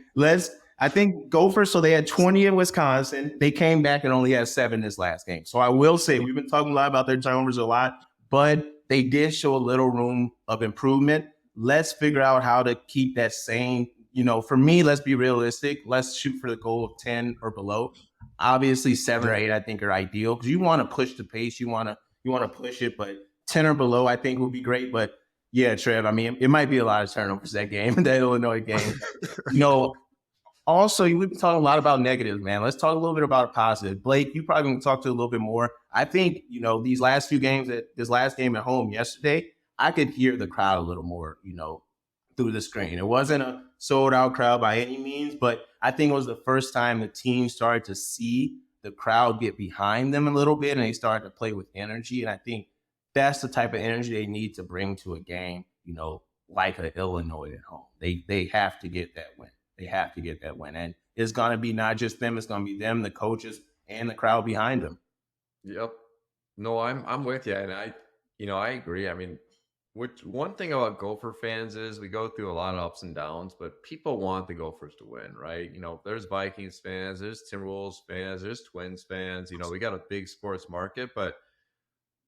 [SPEAKER 1] I think Gophers, so they had 20 in Wisconsin. They came back and only had 7 this last game. So I will say, we've been talking a lot about their turnovers a lot, but they did show a little room of improvement. Let's figure out how to keep that same. For me, let's be realistic. Let's shoot for the goal of 10 or below. Obviously, 7 or 8, I think, are ideal because you want to push the pace. You want to push it, but 10 or below, I think, would be great. But yeah, Trev, I mean, it might be a lot of turnovers that game, that Illinois game. Also, we've been talking a lot about negatives, man. Let's talk a little bit about positive. Blake, you probably going to talk to a little bit more. I think, these last few games, this last game at home yesterday, I could hear the crowd a little more, through the screen. It wasn't a sold out crowd by any means, but I think it was the first time the team started to see the crowd get behind them a little bit, and they started to play with energy. And I think that's the type of energy they need to bring to a game, like an Illinois at home. They have to get that win. They have to get that win. And it's going to be not just them, it's going to be them, the coaches, and the crowd behind them.
[SPEAKER 2] Yep. No, I'm with you. And I agree. I mean, one thing about Gopher fans is we go through a lot of ups and downs, but people want the Gophers to win, right? There's Vikings fans, there's Timberwolves fans, there's Twins fans. We got a big sports market, but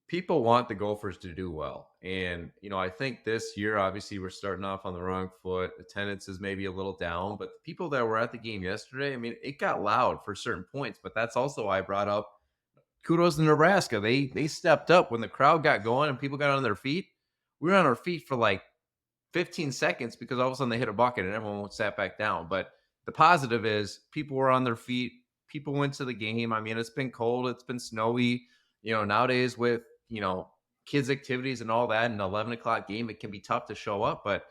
[SPEAKER 2] people want the Gophers to do well. And, I think this year, obviously, we're starting off on the wrong foot. Attendance is maybe a little down, but the people that were at the game yesterday, I mean, it got loud for certain points, but that's also why I brought up kudos to Nebraska. They stepped up when the crowd got going and people got on their feet. We were on our feet for like 15 seconds because all of a sudden they hit a bucket and everyone sat back down. But the positive is people were on their feet. People went to the game. I mean, it's been cold. It's been snowy. Nowadays with, kids' activities and all that, an 11 o'clock game, it can be tough to show up. But,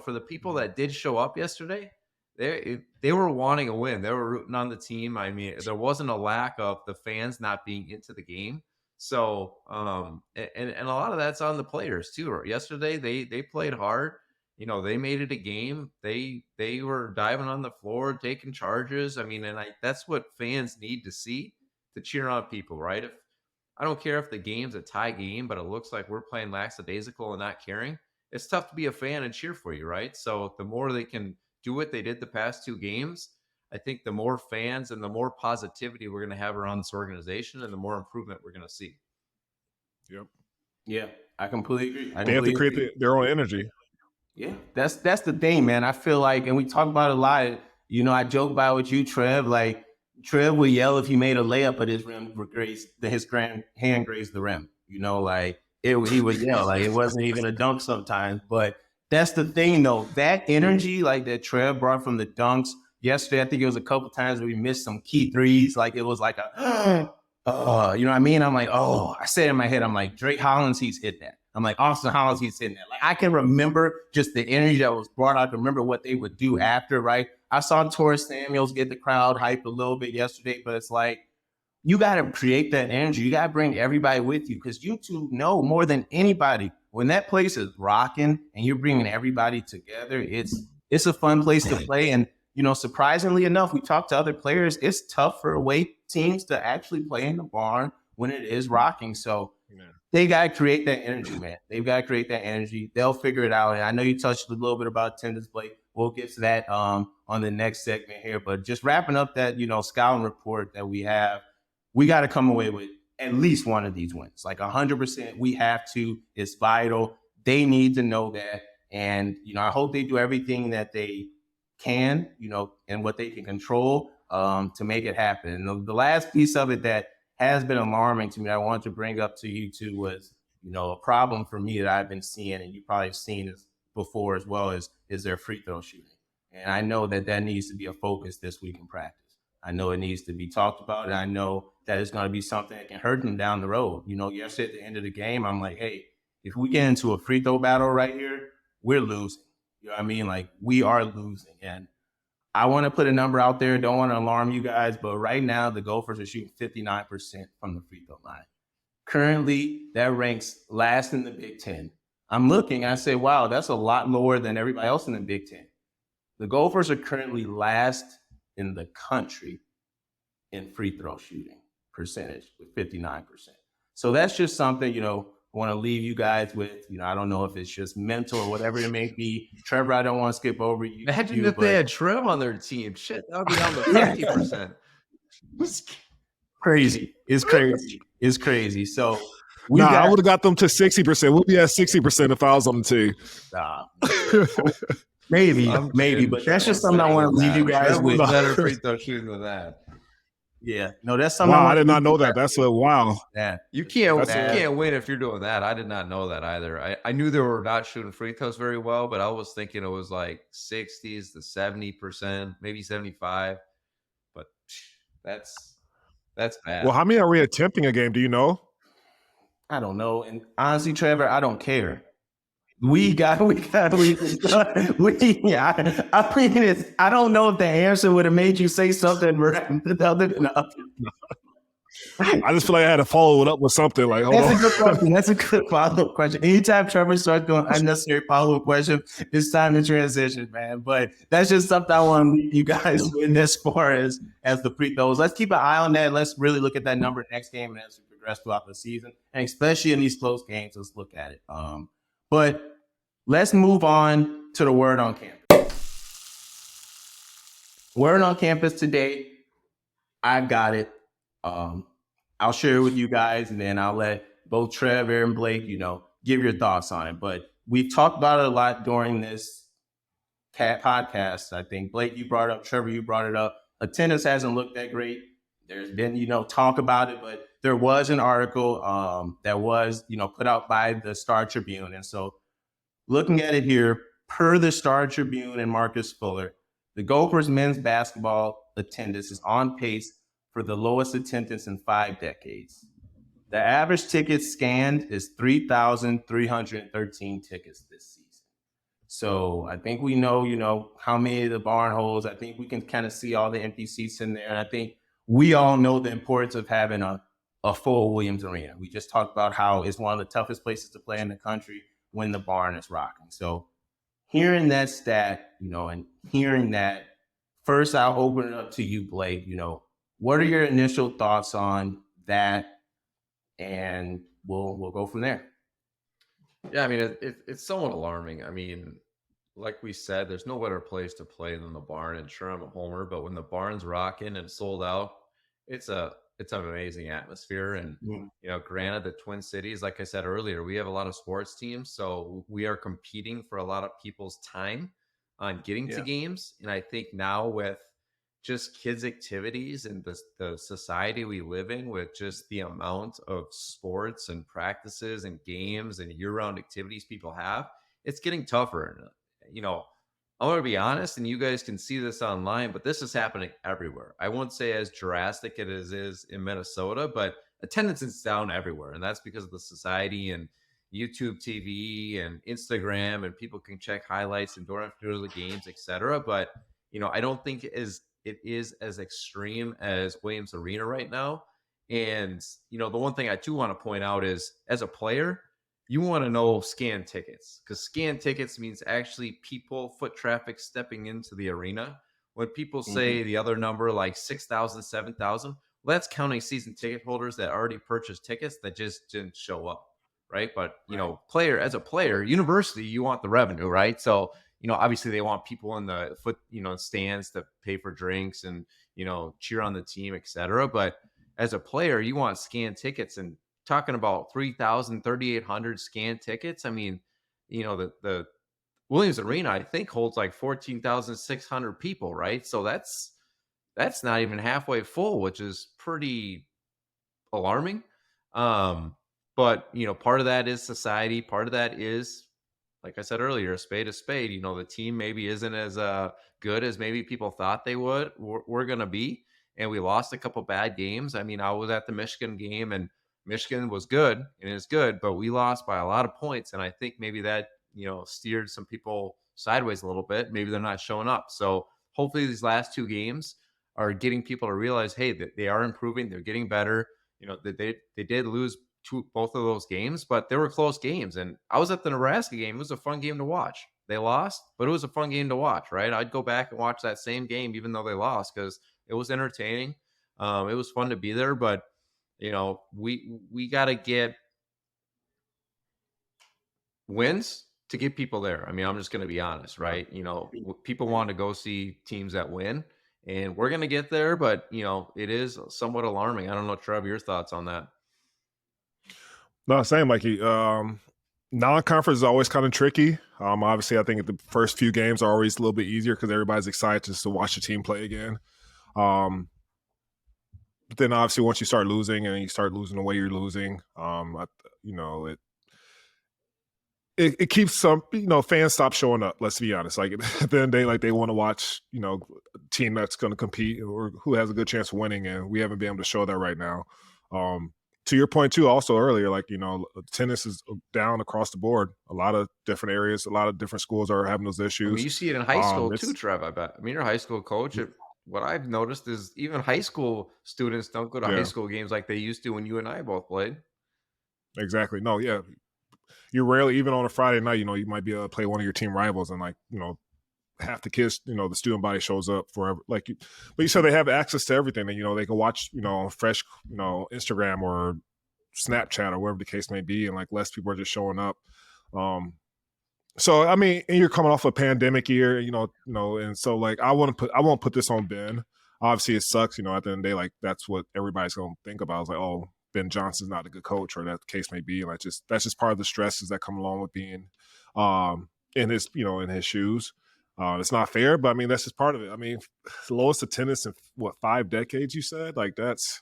[SPEAKER 2] for the people that did show up yesterday, they were wanting a win. They were rooting on the team. I mean, there wasn't a lack of the fans not being into the game. So, and a lot of that's on the players too. Yesterday, they played hard. They made it a game. They were diving on the floor, taking charges. I mean, and that's what fans need to see to cheer on people, right? If I don't care if the game's a tie game, but it looks like we're playing lackadaisical and not caring, it's tough to be a fan and cheer for you, right? So the more they can do what they did the past 2 games, I think the more fans and the more positivity we're going to have around this organization and the more improvement we're going to see.
[SPEAKER 3] Yep.
[SPEAKER 1] Yeah, I completely agree.
[SPEAKER 3] They have to create their own energy.
[SPEAKER 1] Yeah, that's the thing, man. I feel like, and we talk about it a lot. I joke about with you, Trev. Like Trev would yell if he made a layup, but his hand grazed the rim. He would yell like it wasn't even a dunk sometimes. But that's the thing, though. That energy, like that Trev brought from the dunks yesterday. I think it was a couple times where we missed some key threes. Like it was like a, you know what I mean? I'm like, oh, I said in my head, I'm like, Drake Hollins, he's hit that. I'm like, Austin Hollins, he's hitting that. Like I can remember just the energy that was brought out. I can remember what they would do after, right? I saw Torres Samuels get the crowd hyped a little bit yesterday, but it's like, you got to create that energy. You got to bring everybody with you because you two know more than anybody when that place is rocking and you're bringing everybody together. It's a fun place to play. And, surprisingly enough, we talked to other players. It's tough for away teams to actually play in the barn when it is rocking. So they got to create that energy, man. They've got to create that energy. They'll figure it out. And I know you touched a little bit about attendance, Blake. We'll get to that on the next segment here. But just wrapping up that, scouting report that we have, we got to come away with at least one of these wins. Like 100%, we have to. It's vital. They need to know that. And, I hope they do everything that they can, and what they can control to make it happen. And the last piece of it that has been alarming to me, I wanted to bring up to you too, was, a problem for me that I've been seeing, and you probably have seen this before as well, is their free throw shooting. And I know that needs to be a focus this week in practice. I know it needs to be talked about, and I know that it's going to be something that can hurt them down the road. Yesterday at the end of the game, I'm like, hey, if we get into a free throw battle right here, we're losing. You know what I mean? Like, we are losing. And I want to put a number out there. Don't want to alarm you guys, but right now the Gophers are shooting 59% from the free throw line. Currently, that ranks last in the Big Ten. I'm looking, I say, wow, that's a lot lower than everybody else in the Big Ten. The Gophers are currently last in the country in free throw shooting percentage with 59%. So that's just something, I want to leave you guys with. I don't know if it's just mental or whatever it may be. Trevor, I don't want to skip over you.
[SPEAKER 2] Imagine if they had Trev on their team. Shit, that would be down to 50%.
[SPEAKER 1] Crazy. It's crazy. It's crazy. So
[SPEAKER 3] I would have got them to 60%. We'll be at 60% if I was on the team.
[SPEAKER 1] Maybe, but that's just something I want to leave you guys with.
[SPEAKER 2] Better free throw shooting than that.
[SPEAKER 1] Yeah, no, that's something.
[SPEAKER 3] Wow, I did not know that. That's a wow.
[SPEAKER 1] Yeah,
[SPEAKER 2] you can't win if you're doing that. I did not know that either. I knew they were not shooting free throws very well, but I was thinking it was like 60s to 70%, maybe 75. But that's bad.
[SPEAKER 3] Well, how many are we attempting a game? Do you know?
[SPEAKER 1] I don't know, and honestly, Trevor, I don't care. I mean, I don't know if the answer would have made you say something other than
[SPEAKER 3] I just feel like I had to follow it up with something like, hold on.
[SPEAKER 1] That's a good question. That's a good follow-up question. Anytime Trevor starts doing unnecessary follow-up question, it's time to transition, man. But that's just something I want to leave you guys with as far as the free throws. Let's keep an eye on that. Let's really look at that number next game and as we progress throughout the season. And especially in these close games, let's look at it. But let's move on to the word on campus. Word on campus today, I've got it. I'll share it with you guys, and then I'll let both Trevor and Blake, give your thoughts on it. But we've talked about it a lot during this podcast. I think Blake, you brought it up, Trevor, you brought it up. Attendance hasn't looked that great. There's been, talk about it, but there was an article that was, put out by the Star Tribune. And so looking at it here, per the Star Tribune and Marcus Fuller, the Gophers men's basketball attendance is on pace for the lowest attendance in 5 decades. The average ticket scanned is 3,313 tickets this season. So I think we know, how many of the barn holes. I think we can kind of see all the empty seats in there. And I think we all know the importance of having a full Williams Arena. We just talked about how it's one of the toughest places to play in the country when the barn is rocking. So hearing that stat, and hearing that, first I'll open it up to you, Blake. What are your initial thoughts on that? And we'll go from there.
[SPEAKER 2] Yeah, I mean, it's somewhat alarming. I mean, like we said, there's no better place to play than the barn. And sure, I'm a homer, but when the barn's rocking and sold out, it's an amazing atmosphere. And granted, the Twin Cities, like I said earlier, we have a lot of sports teams, so we are competing for a lot of people's time on getting to games. And I think now with just kids' activities and the society we live in, with just the amount of sports and practices and games and year-round activities people have, it's getting tougher. And, I want to be honest, and you guys can see this online, but this is happening everywhere. I won't say as drastic as it is in Minnesota, but attendance is down everywhere. And that's because of the society and YouTube TV and Instagram, and people can check highlights and don't have to go to the games, etc. But, I don't think it is as extreme as Williams Arena right now. And, the one thing I do want to point out is, as a player, you want to know scan tickets, because scan tickets means actually people, foot traffic stepping into the arena. When people say the other number, like 6,000, 7,000, well, that's counting season ticket holders that already purchased tickets that just didn't show up, right? But, as a player, university, you want the revenue, right? So, obviously they want people in the stands to pay for drinks and, cheer on the team, etc. But as a player, you want scan tickets, and talking about 3,000, 3,800 scan tickets. I mean, the Williams Arena, I think, holds like 14,600 people, right? So that's not even halfway full, which is pretty alarming. But, part of that is society. Part of that is, like I said earlier, a spade. The team maybe isn't as good as maybe people thought they were going to be. And we lost a couple bad games. I mean, I was at the Michigan game, and Michigan was good, and it's good, but we lost by a lot of points. And I think maybe that, steered some people sideways a little bit. Maybe they're not showing up. So hopefully these last 2 games are getting people to realize, hey, that they are improving. They're getting better. That they did lose both of those games, but they were close games. And I was at the Nebraska game. It was a fun game to watch. They lost, but it was a fun game to watch, right? I'd go back and watch that same game, even though they lost, because it was entertaining. It was fun to be there, but we got to get wins to get people there. I mean, I'm just going to be honest, right? People want to go see teams that win, and we're going to get there, but it is somewhat alarming. I don't know, Trev, your thoughts on that?
[SPEAKER 3] No, same, Mikey. Non-conference is always kind of tricky. Obviously, I think the first few games are always a little bit easier because everybody's excited just to watch the team play again. But then obviously once you start losing and you start losing the way you're losing, it keeps some, fans stop showing up. Let's be honest. Like at the end of the day, like they want to watch, a team that's going to compete or who has a good chance of winning. And we haven't been able to show that right now. To your point too, also earlier, like, tennis is down across the board. A lot of different areas, a lot of different schools are having those issues.
[SPEAKER 2] I mean, you see it in high school too, Trev, I bet. I mean, you're a high school coach. What I've noticed is even high school students don't go to high school games like they used to when you and I both played.
[SPEAKER 3] Exactly. No, yeah. You rarely, even on a Friday night, you might be able to play one of your team rivals and half the kids, the student body shows up forever. But you said they have access to everything, and they can watch, fresh, Instagram or Snapchat or whatever the case may be, and like less people are just showing up. So I mean, and you're coming off a pandemic year, and so like I won't put this on Ben. Obviously, it sucks, at the end of the day, like that's what everybody's gonna think about. It's like, oh, Ben Johnson's not a good coach, or that the case may be. Like that's just part of the stresses that come along with being in his in his shoes. It's not fair, but I mean that's just part of it. I mean, the lowest attendance in 5 decades, you said? Like that's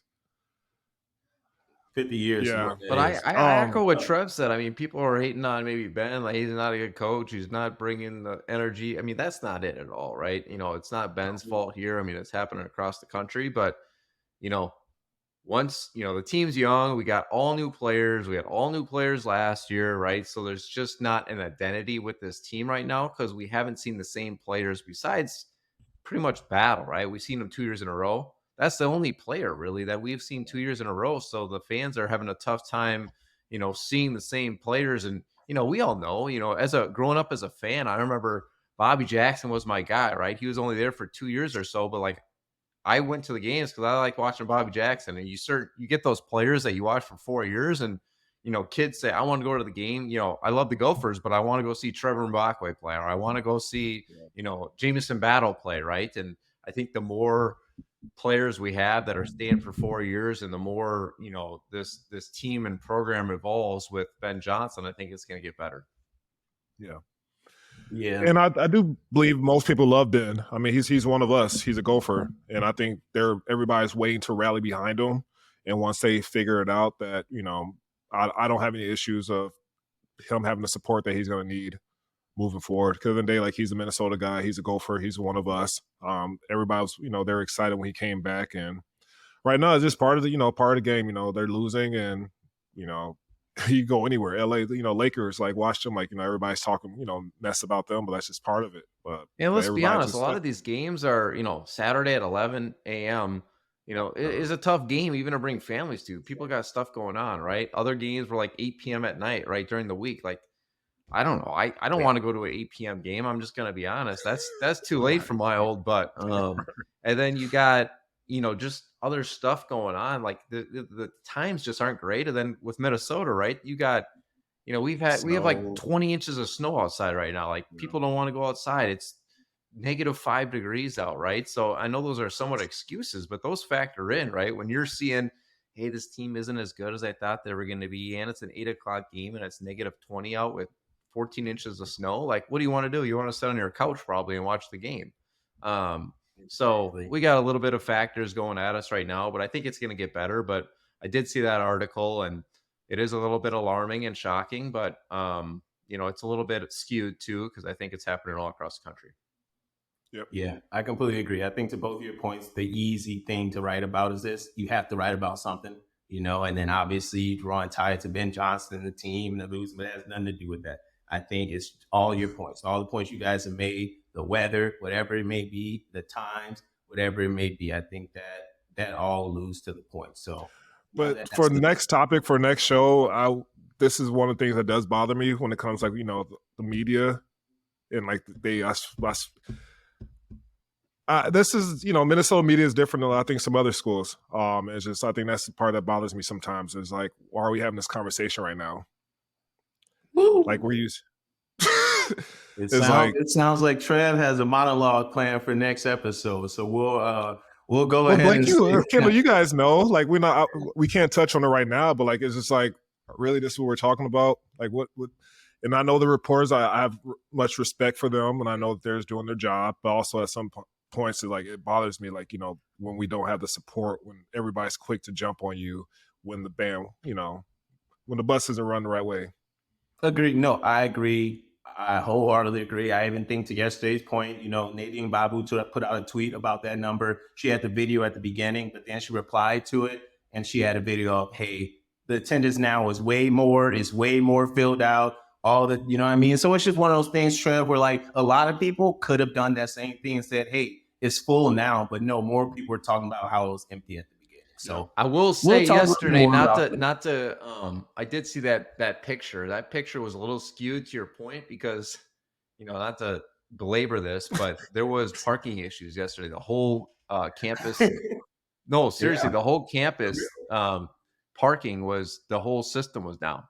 [SPEAKER 1] 50 years.
[SPEAKER 3] Yeah.
[SPEAKER 2] But I
[SPEAKER 3] Um,
[SPEAKER 2] echo what Trev said. I mean, people are hating on maybe Ben, like he's not a good coach. He's not bringing the energy. I mean, that's not it at all, right? It's not Ben's fault here. I mean, it's happening across the country. But you know, once the team's young, we got all new players. We had all new players last year, right? So there's just not an identity with this team right now because we haven't seen the same players besides pretty much Battle, right? We've seen him 2 years in a row. That's the only player really that we've seen 2 years in a row. So the fans are having a tough time, seeing the same players. And, we all know, growing up as a fan, I remember Bobby Jackson was my guy, right? He was only there for 2 years or so, but like I went to the games because I like watching Bobby Jackson. And you get those players that you watch for 4 years and, kids say, I want to go to the game. I love the Gophers, but I want to go see Trevor Mbakwe play, or I want to go see, Jamison Battle play, right? And I think the more players we have that are staying for 4 years and the more, this team and program evolves with Ben Johnson, I think it's going to get better.
[SPEAKER 3] Yeah.
[SPEAKER 1] Yeah.
[SPEAKER 3] And I do believe most people love Ben. I mean, he's one of us. He's a Gopher. And I think everybody's waiting to rally behind him. And once they figure it out that, I don't have any issues of him having the support that he's going to need moving forward. Because at the end of the day, like he's a Minnesota guy, he's a Gopher, he's one of us. Everybody was, they're excited when he came back, and right now it's just part of the game. They're losing, and you go anywhere, LA, Lakers, like watch them, like everybody's talking, mess about them, but that's just part of it. But
[SPEAKER 2] And let's be honest, a lot
[SPEAKER 3] like,
[SPEAKER 2] of these games are, Saturday at 11 a.m. It is a tough game even to bring families to. People got stuff going on, right? Other games were like 8 p.m. at night, right, during the week. Like, I don't know. I don't want to go to an 8 p.m. game. I'm just going to be honest. That's too late for my old butt. And then you got, just other stuff going on. Like the times just aren't great. And then with Minnesota, right, you got, we have like 20 inches of snow outside right now. Like people don't want to go outside. It's -5 degrees out, right? So I know those are somewhat excuses, but those factor in, right? When you're seeing, hey, this team isn't as good as I thought they were going to be, and it's an 8 o'clock game and it's -20 out with 14 inches of snow. Like, what do you want to do? You want to sit on your couch probably and watch the game. So we got a little bit of factors going at us right now, but I think it's going to get better. But I did see that article, and it is a little bit alarming and shocking, but it's a little bit skewed too, because I think it's happening all across the country.
[SPEAKER 3] Yep.
[SPEAKER 1] Yeah, I completely agree. I think to both of your points, the easy thing to write about is this: you have to write about something, and then obviously drawing tie to Ben Johnson and the team and the losing, but it has nothing to do with that. I think it's all your points, all the points you guys have made, the weather, whatever it may be, the times, whatever it may be. I think that all alludes to the point. So,
[SPEAKER 3] but for the next topic, for next show, this is one of the things that does bother me when it comes like the media and like this is Minnesota media is different than I think some other schools. It's just I think that's the part that bothers me sometimes. Is like, why are we having this conversation right now?
[SPEAKER 1] Woo.
[SPEAKER 3] Like we're used.
[SPEAKER 1] It sounds like Trev has a monologue planned for next episode. So we'll go ahead.
[SPEAKER 3] Blake, Kendall, you guys know, like we can't touch on it right now, but like it's just like really this is what we're talking about. Like what and I know the reporters, I have much respect for them, and I know that they're doing their job, but also at some points it bothers me, like when we don't have the support, when everybody's quick to jump on you when the band, when the bus isn't run the right way.
[SPEAKER 1] Agree. No, I agree. I wholeheartedly agree. I even think to yesterday's point, Nadine Babu put out a tweet about that number. She had the video at the beginning, but then she replied to it and she had a video of, hey, the attendance now is way more filled out. All the, you know what I mean? So it's just one of those things, Trev, where like a lot of people could have done that same thing and said, hey, it's full now, but no, more people were talking about how it was empty at the beginning. So
[SPEAKER 2] I will say yesterday, I did see that picture. That picture was a little skewed to your point because, not to belabor this, but there was parking issues yesterday. The whole campus, no, seriously, the whole campus parking the whole system was down.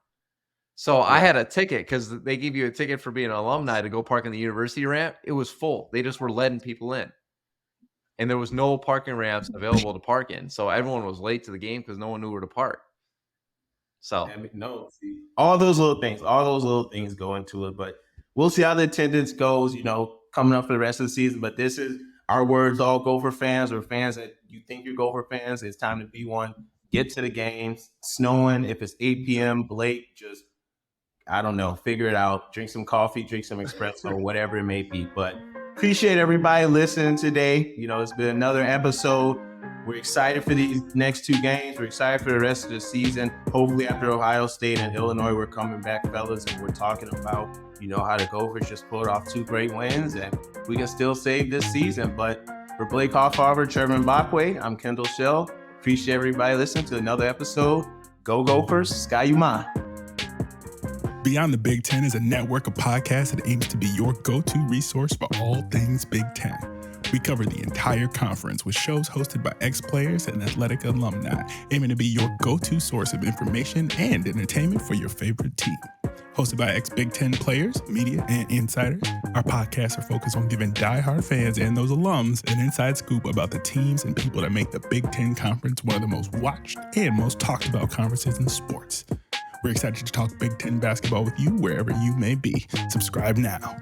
[SPEAKER 2] So I had a ticket because they give you a ticket for being an alumni to go park in the university ramp. It was full. They just were letting people in. And there was no parking ramps available to park in. So everyone was late to the game because no one knew where to park. So
[SPEAKER 1] I mean, no, see, all those little things go into it. But we'll see how the attendance goes, coming up for the rest of the season. But this is our words, all Gopher fans or fans that you think you're Gopher fans. It's time to be one. Get to the games. Snowing. If it's 8 p.m. late, just, I don't know, figure it out. Drink some coffee, drink some espresso, whatever it may be. But appreciate everybody listening today. It's been another episode. We're excited for these next 2 games. We're excited for the rest of the season. Hopefully after Ohio State and Illinois, we're coming back, fellas, and we're talking about, how the Gophers just pulled off 2 great wins, and we can still save this season. But for Blake Hoffarber, Trevor Mbakwe, I'm Kendal Shell. Appreciate everybody listening to another episode. Go Gophers, Sky Yuma.
[SPEAKER 4] Beyond the Big Ten is a network of podcasts that aims to be your go-to resource for all things Big Ten. We cover the entire conference with shows hosted by ex-players and athletic alumni, aiming to be your go-to source of information and entertainment for your favorite team. Hosted by ex-Big Ten players, media, and insiders, our podcasts are focused on giving diehard fans and those alums an inside scoop about the teams and people that make the Big Ten Conference one of the most watched and most talked about conferences in sports. We're excited to talk Big Ten basketball with you wherever you may be. Subscribe now.